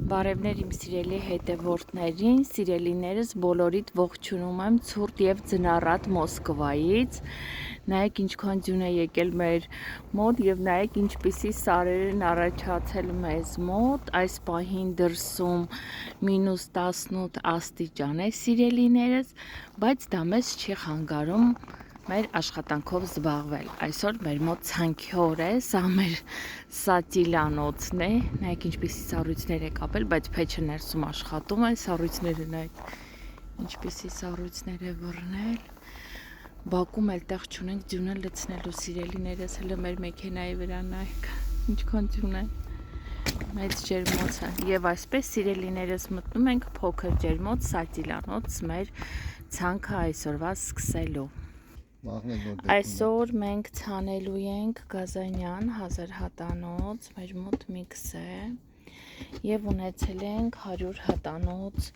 Բարևներ իմ սիրելի հետևորդներին, սիրելիներս, բոլորիդ ողջունում եմ ցուրտ եւ ձնառատ Մոսկվայից։ Նայեք ինչքան ձյուն է եկել մեր մոտ եւ նայեք ինչպիսի սարեր են առաջացել մեզ մոտ։ Այս պահին դրսում -18 աստիճան է, սիրելիներս, բայց դա մեզ չի խանգարում մեր աշխատանքով զբաղվել։ Այսօր մեր մոտ ցանքի օր է, սա մեր սատիլանոցն է, նայեք ինչպիսի սառույցներ է կապել, բայց փեչը ներսում աշխատում է, սառույցները նայեք ինչպիսի սառույցներ է բռնել։ Բակում էլ տեղ չունենք ձյունը լցնելու, սիրելիներս, հələ մեր մեքենայի վրա նայեք ինչքան ձյուն է, մեծ ջերմոց է։ Եվ այսպես սիրելիներս մտնում ենք փոքր ջերմոց սատիլանոց մեր ցանքը այսօրվա սկսելու։ Այսօր մենք ցանելու ենք Գազանյան 1000 հատանոց, մեր մոտ միքս է եւ ունեցել ենք 100 հատանոց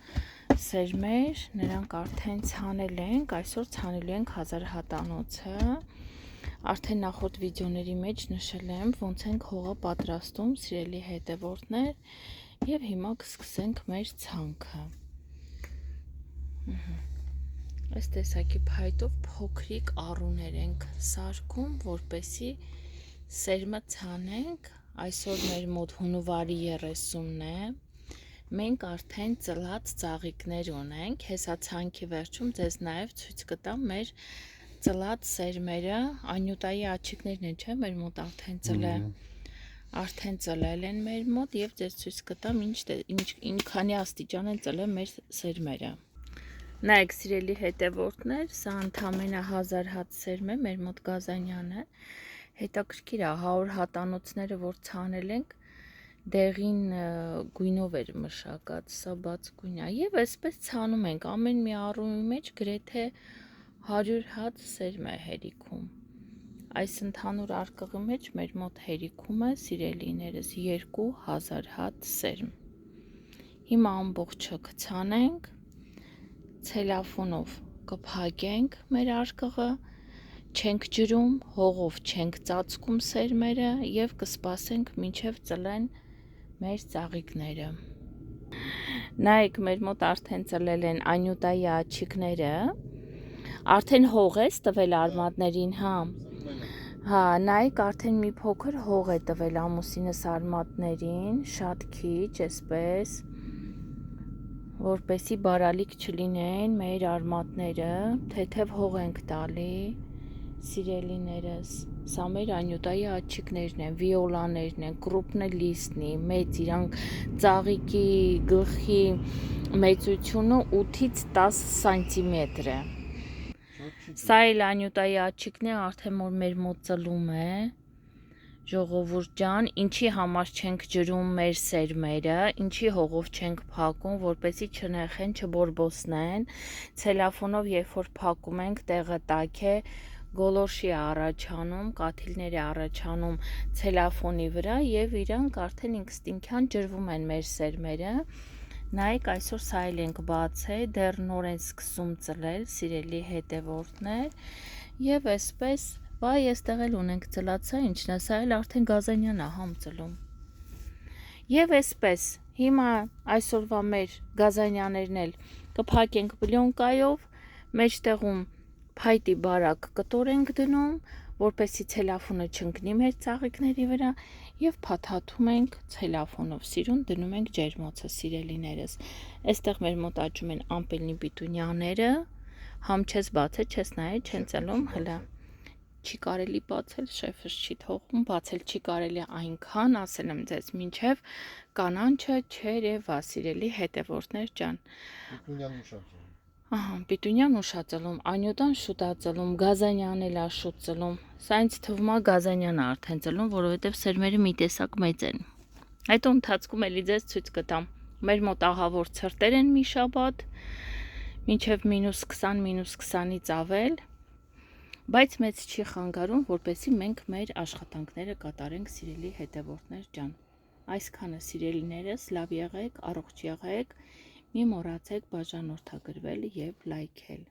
սերմեր, նրանք արդեն ցանել ենք, այսօր ցանելու ենք 1000 հատանոցը։ Արդեն նախորդ վիդեոների մեջ նշել եմ ոնց ենք հողը պատրաստում, սիրելի հետևորդներ, եւ հիմա կսկսենք մեր ցանքը։ Այս տեսակի փայտով փոքրիկ առուներ ենք սարքում, որպեսի սերմը ցանենք։ Այսօր մեր մոտ հունվարի 30-ն է։ Մենք արդեն ծլած ծաղիկներ ունենք։ Հեսա ցանքի վերջում ձեզ նաև ցույց կտամ մեր ծլած սերմերը, անյուտայի աջիկներն են, չէ՞, մեր մոտ արդեն ծլել են մեր մոտ եւ ձեզ ցույց կտամ ինչքանի աստիճան են ծլել մեր սերմերը։ Նայեք սիրելի հետևորդներ, սա ընդամենը 1000 հատ սերմ է, մեր մոտ Գազանյանը։ Հետաքրքիր է, 100 հատանոցները որ ցանել ենք, դեղին գույնով էր մշակած, սա բաց գույն է։ Եվ այսպես ցանում ենք, ամեն մի առումի մեջ գրեթե 100 հատ սերմ է հերիքում։ Այս ընդհանուր արկղի մեջ մեր մոտ հերիքում է, սիրելիներս, 2000 հատ սերմ։ Հիմա ամբողջը կցանենք, ցելոֆանով կփակենք մեր արկղը, չենք ջրում, հողով չենք ծածկում սերմերը եւ կսպասենք մինչեւ ծլեն մեր ծաղիկները։ Նայեք, մեր մոտ արդեն ծլել են անյուտայի աջիկները, արդեն հող է տվել արմատներին, հա, նայեք, արդեն մի փոքր հող է տվել ամուսինս արմատներին, շատ քիչ, այսպես, որպեսի բարալիկ չլինեն մեր արմատները, թեթև հող ենք տալի, սիրելիներս, սա մեր անյուտայի աջիկներն են, վիոլաներն են, կրուպնե լիստնի, մեծ, իրանք ծաղիկի գլխի մեծությունը 8-ից 10 սանտիմետր է։ Սա էլ անյուտայի աջիկն է, արդեն որ մեր մոտ ծլում է, ժողովուրդ ջան, ինչի համար չենք ջրում մեր սերմերը, ինչի հողով չենք փակում, որպեսի չնեխեն, չբորբոսնեն, ցելոֆանով երբ որ փակում ենք, տեղը տաք է, գոլորշի է առաջանում, կաթիլներ է առաջանում ցելոֆանի վրա եւ իրանք արդեն ինստինկտյան ջրվում են մեր սերմերը։ Նայեք, այսօր սա էլ ենք բացել, դեռ նոր են սկսում ծլել, սիրելի հետևորդներ, եւ այսպես, բայ այստեղ էլ ունենք ծլած, սա ինչն է, սա էլ արդեն Գազանյան է, համ ծլում։ Եվ այսպես, հիմա այսօրվա մեր Գազանյաներն էլ կփակենք պլյոնկայով, մեջտեղում փայտի բարակ կտոր ենք դնում, որպեսի ցելոֆանը չընկնի մեր ծաղիկների վրա եւ փաթաթում ենք ցելոֆանով, սիրուն դնում ենք ջերմոցը, սիրելիներս։ Այստեղ մեր մոտ աճում են ամպելնի պիտունյաները, համ չես բացել, չես նայել, չեն ծլում, հլա։ Չի կարելի բացել, շեֆս չի թողում, բացել չի կարելի այնքան, ասել եմ ձեզ, մինչև կանանչը չերևա, սիրելի հետևորդներ ջան։ Ահա, պիտունյան ուշածլում, անյուտան շուտ է ծլում, Գազանյանն էլ է շուտ ծլում։ Սա ինձ թվում է Գազանյանը արդեն ծլում, որովհետև սերմերը մի տեսակ մեծ են։ Հետո ընթացքում էլի ձեզ ցույց կտամ։ Մեր մոտ ահավոր ցրտեր են մի շաբաթ, մինչև -20, -20-ից ավել, բայց մեծ չի խանգարում, որպեսզի մենք մեր աշխատանքները կատարենք, սիրելի հետևորդներ ջան։ Այսքանը, սիրելիներս, լավ եղեք, առողջ եղեք, մի մոռացեք բաժանորդագրվել եւ լայքել։